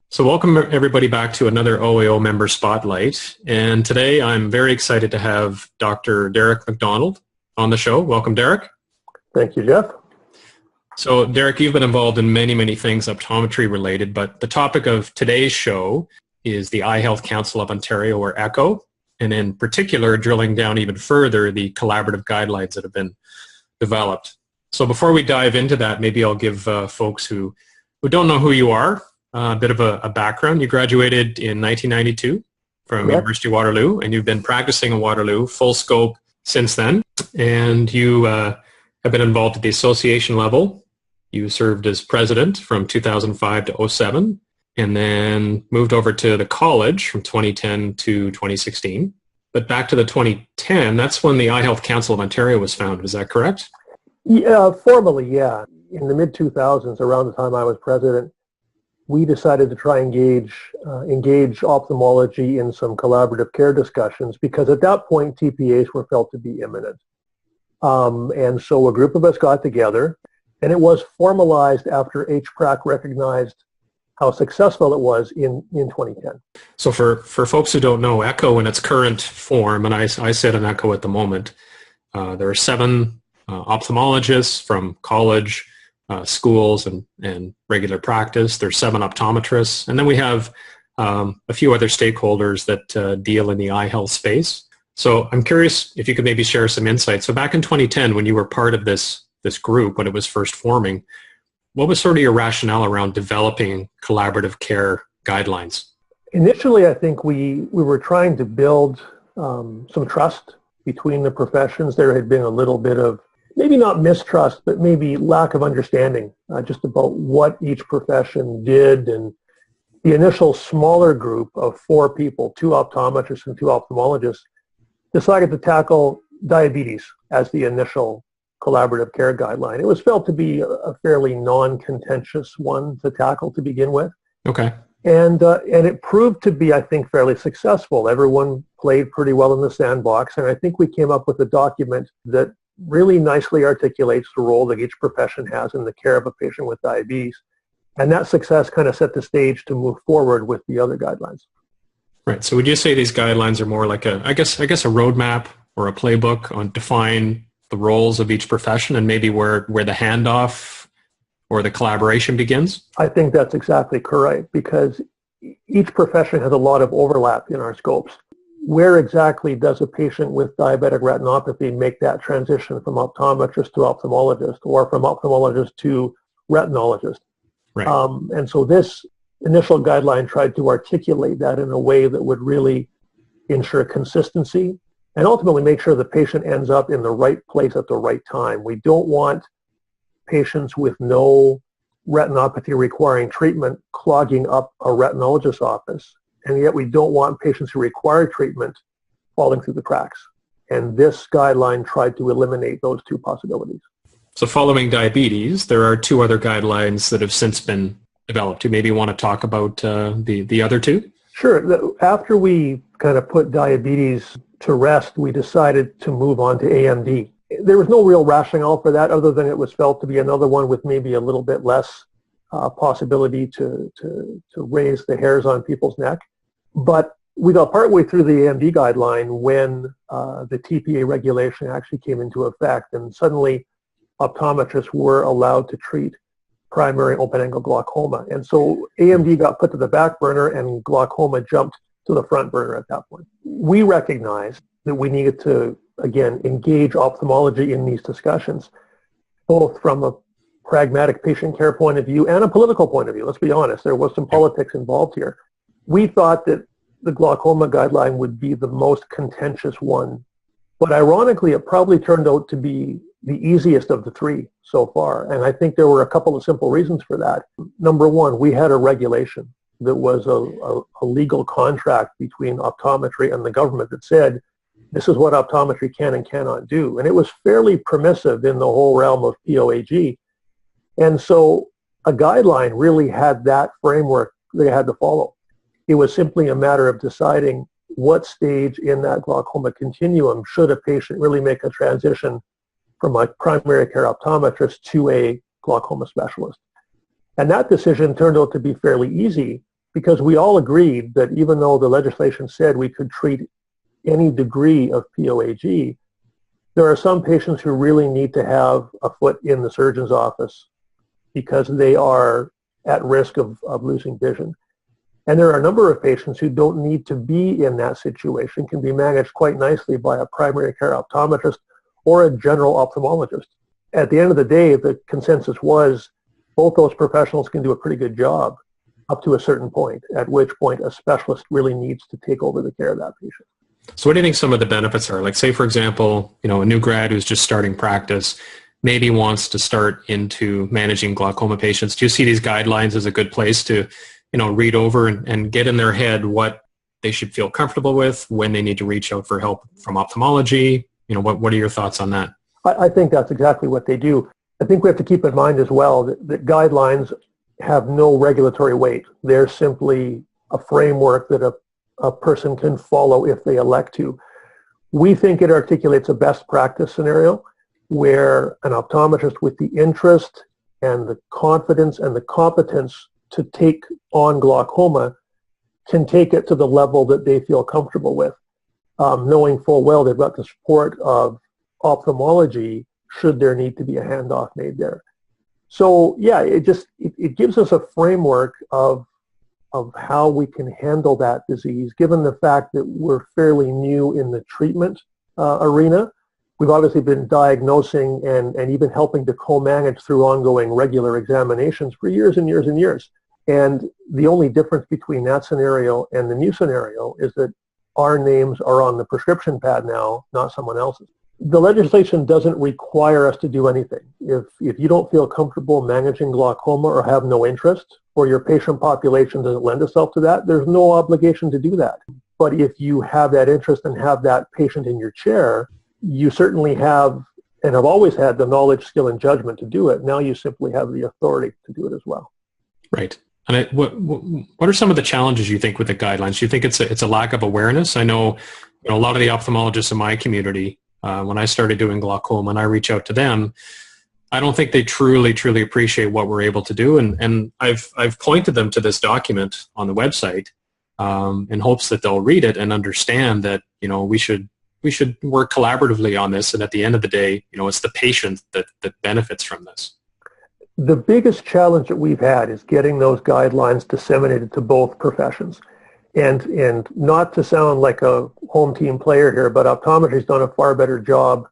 So welcome everybody back to another OAO Member Spotlight. And today I'm very excited to have Dr. Derek MacDonald on the show. Welcome, Derek. Thank you, Jeff. So Derek, you've been involved in many things optometry related, but the topic of today's show is the Eye Health Council of Ontario, or EHCO, and in particular drilling down even further the collaborative guidelines that have been developed. So before we dive into that, maybe I'll give folks who don't know who you are a bit of a background. You graduated in 1992 from Correct. University of Waterloo, and you've been practicing in Waterloo full scope since then. And you have been involved at the association level. You served as president from 2005 to 2007, and then moved over to the college from 2010 to 2016. But back to the 2010, that's when the Eye Health Council of Ontario was founded. Is that correct? Yeah, formally, yeah. In the mid-2000s, around the time I was president, we decided to try and engage ophthalmology in some collaborative care discussions because at that point, TPAs were felt to be imminent. And so a group of us got together, and it was formalized after HPRAC recognized how successful it was in 2010. So for folks who don't know, EHCO in its current form, and I sit in EHCO at the moment, there are 7 ophthalmologists from college, schools and regular practice. There's 7 optometrists. And then we have a few other stakeholders that deal in the eye health space. So I'm curious if you could maybe share some insights. So back in 2010, when you were part of this group, when it was first forming, what was sort of your rationale around developing collaborative care guidelines? Initially, I think we were trying to build some trust between the professions. There had been a little bit of maybe not mistrust, but maybe lack of understanding just about what each profession did. And the initial smaller group of 4 people, 2 optometrists and 2 ophthalmologists, decided to tackle diabetes as the initial collaborative care guideline. It was felt to be a fairly non-contentious one to tackle to begin with. Okay. And it proved to be, I think, fairly successful. Everyone played pretty well in the sandbox, and I think we came up with a document that really nicely articulates the role that each profession has in the care of a patient with diabetes. And that success kind of set the stage to move forward with the other guidelines. Right. So would you say these guidelines are more like I guess a roadmap or a playbook on define the roles of each profession and maybe where the handoff or the collaboration begins? I think that's exactly correct because each profession has a lot of overlap in our scopes. Where exactly does a patient with diabetic retinopathy make that transition from optometrist to ophthalmologist or from ophthalmologist to retinologist? Right. And so this initial guideline tried to articulate that in a way that would really ensure consistency and ultimately make sure the patient ends up in the right place at the right time. We don't want patients with no retinopathy requiring treatment clogging up a retinologist's office. And yet we don't want patients who require treatment falling through the cracks. And this guideline tried to eliminate those 2 possibilities. So following diabetes, there are 2 other guidelines that have since been developed. You maybe want to talk about the other 2? Sure. After we kind of put diabetes to rest, we decided to move on to AMD. There was no real rationale for that other than it was felt to be another one with maybe a little bit less possibility to raise the hairs on people's neck. But we got partway through the AMD guideline when the TPA regulation actually came into effect, and suddenly optometrists were allowed to treat primary open-angle glaucoma. And so AMD got put to the back burner and glaucoma jumped to the front burner at that point. We recognized that we needed to, again, engage ophthalmology in these discussions, both from a pragmatic patient care point of view and a political point of view. Let's be honest, there was some politics involved here. We thought that the glaucoma guideline would be the most contentious one, but ironically, it probably turned out to be the easiest of the 3 so far, and I think there were a couple of simple reasons for that. Number one, we had a regulation that was a legal contract between optometry and the government that said, this is what optometry can and cannot do, and it was fairly permissive in the whole realm of POAG. And so a guideline really had that framework they had to follow. It was simply a matter of deciding what stage in that glaucoma continuum should a patient really make a transition from a primary care optometrist to a glaucoma specialist. And that decision turned out to be fairly easy because we all agreed that even though the legislation said we could treat any degree of POAG, there are some patients who really need to have a foot in the surgeon's office because they are at risk of losing vision. And there are a number of patients who don't need to be in that situation, can be managed quite nicely by a primary care optometrist or a general ophthalmologist. At the end of the day, the consensus was both those professionals can do a pretty good job up to a certain point, at which point a specialist really needs to take over the care of that patient. So what do you think some of the benefits are? Like, say, for example, a new grad who's just starting practice maybe wants to start into managing glaucoma patients. Do you see these guidelines as a good place to, read over and get in their head what they should feel comfortable with, when they need to reach out for help from ophthalmology? What are your thoughts on that? I think that's exactly what they do. I think we have to keep in mind as well that guidelines have no regulatory weight. They're simply a framework that a person can follow if they elect to. We think it articulates a best practice scenario where an optometrist with the interest and the confidence and the competence to take on glaucoma can take it to the level that they feel comfortable with, knowing full well they've got the support of ophthalmology should there need to be a handoff made there. So yeah, it gives us a framework of how we can handle that disease, given the fact that we're fairly new in the treatment arena. We've obviously been diagnosing and even helping to co-manage through ongoing regular examinations for years and years and years. And the only difference between that scenario and the new scenario is that our names are on the prescription pad now, not someone else's. The legislation doesn't require us to do anything. If you don't feel comfortable managing glaucoma or have no interest, or your patient population doesn't lend itself to that, there's no obligation to do that. But if you have that interest and have that patient in your chair, you certainly have, and have always had, the knowledge, skill, and judgment to do it. Now you simply have the authority to do it as well. Right. And what are some of the challenges you think with the guidelines? Do you think it's a lack of awareness? I know, a lot of the ophthalmologists in my community, when I started doing glaucoma and I reach out to them, I don't think they truly appreciate what we're able to do. And I've pointed them to this document on the website in hopes that they'll read it and understand that, we should work collaboratively on this. And at the end of the day, it's the patient that benefits from this. The biggest challenge that we've had is getting those guidelines disseminated to both professions. And not to sound like a home team player here, but optometry's done a far better job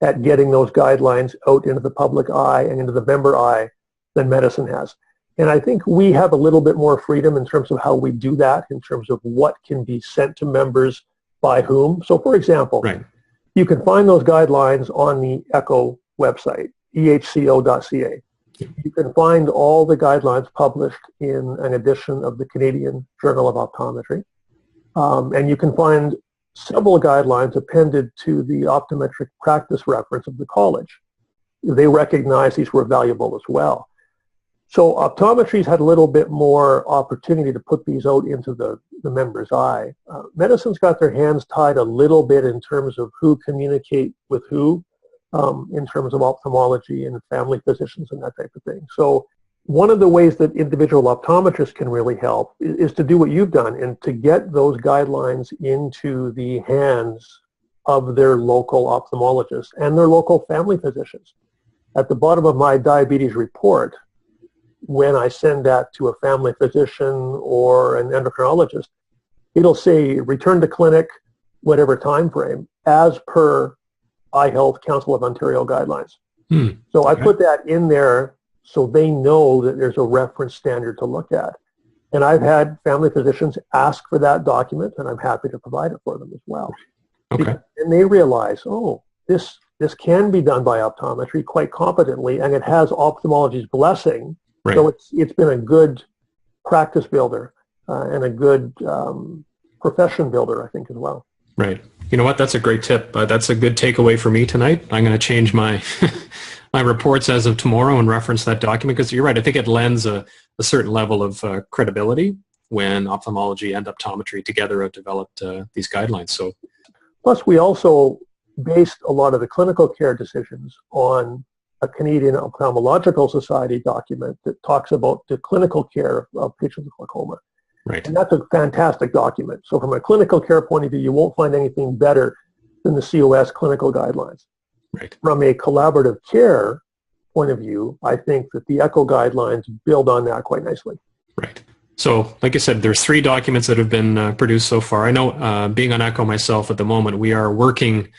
at getting those guidelines out into the public eye and into the member eye than medicine has. And I think we have a little bit more freedom in terms of how we do that, in terms of what can be sent to members by whom. So for example, right, you can find those guidelines on the EHCO website, EHCO.ca. You can find all the guidelines published in an edition of the Canadian Journal of Optometry. And you can find several guidelines appended to the optometric practice reference of the college. They recognize these were valuable as well. So optometry's had a little bit more opportunity to put these out into the member's eye. Medicine's got their hands tied a little bit in terms of who communicate with who, in terms of ophthalmology and family physicians and that type of thing. So one of the ways that individual optometrists can really help is to do what you've done and to get those guidelines into the hands of their local ophthalmologists and their local family physicians. At the bottom of my diabetes report, when I send that to a family physician or an endocrinologist, it'll say return to clinic, whatever time frame, as per Eye Health Council of Ontario guidelines. So I put that in there so they know that there's a reference standard to look at. And I've had family physicians ask for that document, and I'm happy to provide it for them as well. Okay. And they realize, oh, this can be done by optometry quite competently, and it has ophthalmology's blessing. Right. So it's been a good practice builder and a good profession builder, I think, as well. Right. You know what? That's a great tip. That's a good takeaway for me tonight. I'm going to change my my reports as of tomorrow and reference that document, because you're right. I think it lends a certain level of credibility when ophthalmology and optometry together have developed these guidelines. So, plus, we also based a lot of the clinical care decisions on a Canadian Ophthalmological Society document that talks about the clinical care of patients with glaucoma. Right. And that's a fantastic document. So from a clinical care point of view, you won't find anything better than the COS clinical guidelines. Right. From a collaborative care point of view, I think that the EHCO guidelines build on that quite nicely. Right. So, like I said, there's 3 documents that have been produced so far. I know, being on EHCO myself at the moment, we are working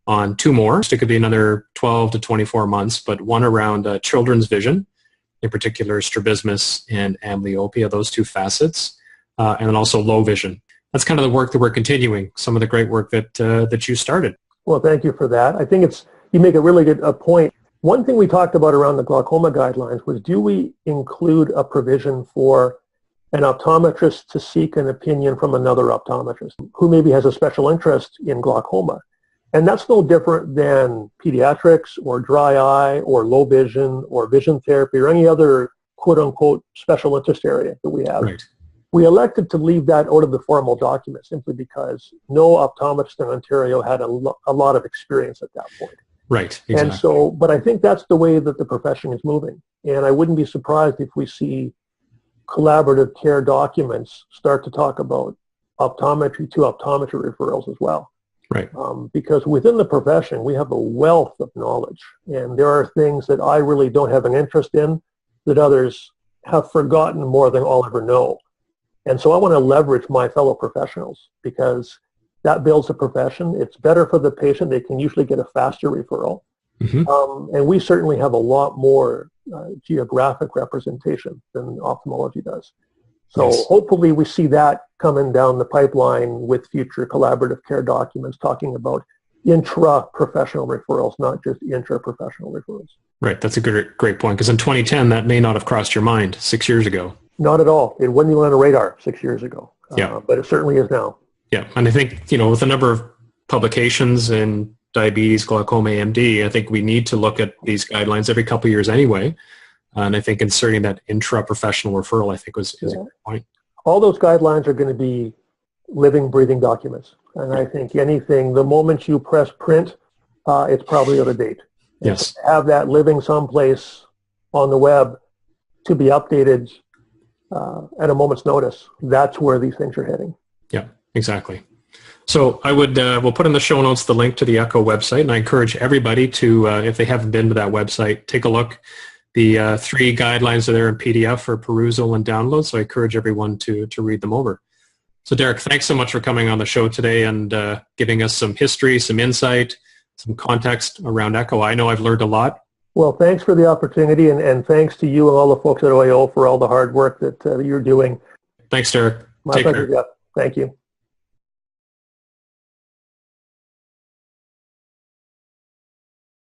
on 2 more. It could be another 12 to 24 months, but one around children's vision, in particular strabismus and amblyopia, those 2 facets, and then also low vision. That's kind of the work that we're continuing, some of the great work that you started. Well, thank you for that. I think you make a really good point. One thing we talked about around the glaucoma guidelines was, do we include a provision for an optometrist to seek an opinion from another optometrist who maybe has a special interest in glaucoma? And that's no different than pediatrics or dry eye or low vision or vision therapy or any other quote-unquote special interest area that we have. Right. We elected to leave that out of the formal document simply because no optometrist in Ontario had a lot of experience at that point. Right, exactly. And so, but I think that's the way that the profession is moving. And I wouldn't be surprised if we see collaborative care documents start to talk about optometry to optometry referrals as well. Right. Because within the profession, we have a wealth of knowledge. And there are things that I really don't have an interest in that others have forgotten more than I'll ever know. And so I want to leverage my fellow professionals because that builds a profession. It's better for the patient. They can usually get a faster referral. Mm-hmm. And we certainly have a lot more geographic representation than ophthalmology does. So yes, hopefully we see that coming down the pipeline with future collaborative care documents talking about intra-professional referrals, not just intra-professional referrals. Right. That's a great point, because in 2010, that may not have crossed your mind 6 years ago. Not at all. It wasn't even on the radar 6 years ago. Yeah. But it certainly is now. Yeah. And I think, with a number of publications in diabetes, glaucoma, AMD, I think we need to look at these guidelines every couple of years anyway. And I think inserting that intra-professional referral, I think, is a good point. All those guidelines are going to be living, breathing documents. And I think the moment you press print, it's probably out of date. Yes. And to have that living someplace on the web to be updated at a moment's notice, that's where these things are heading. Yeah, exactly. So I would, we'll put in the show notes the link to the EHCO website, and I encourage everybody to, if they haven't been to that website, take a look. The 3 guidelines are there in PDF for perusal and download, so I encourage everyone to read them over. So Derek, thanks so much for coming on the show today and giving us some history, some insight, some context around EHCO. I know I've learned a lot. Well, thanks for the opportunity, and thanks to you and all the folks at OAO for all the hard work that you're doing. Thanks, Derek. My pleasure, Jeff. Thank you.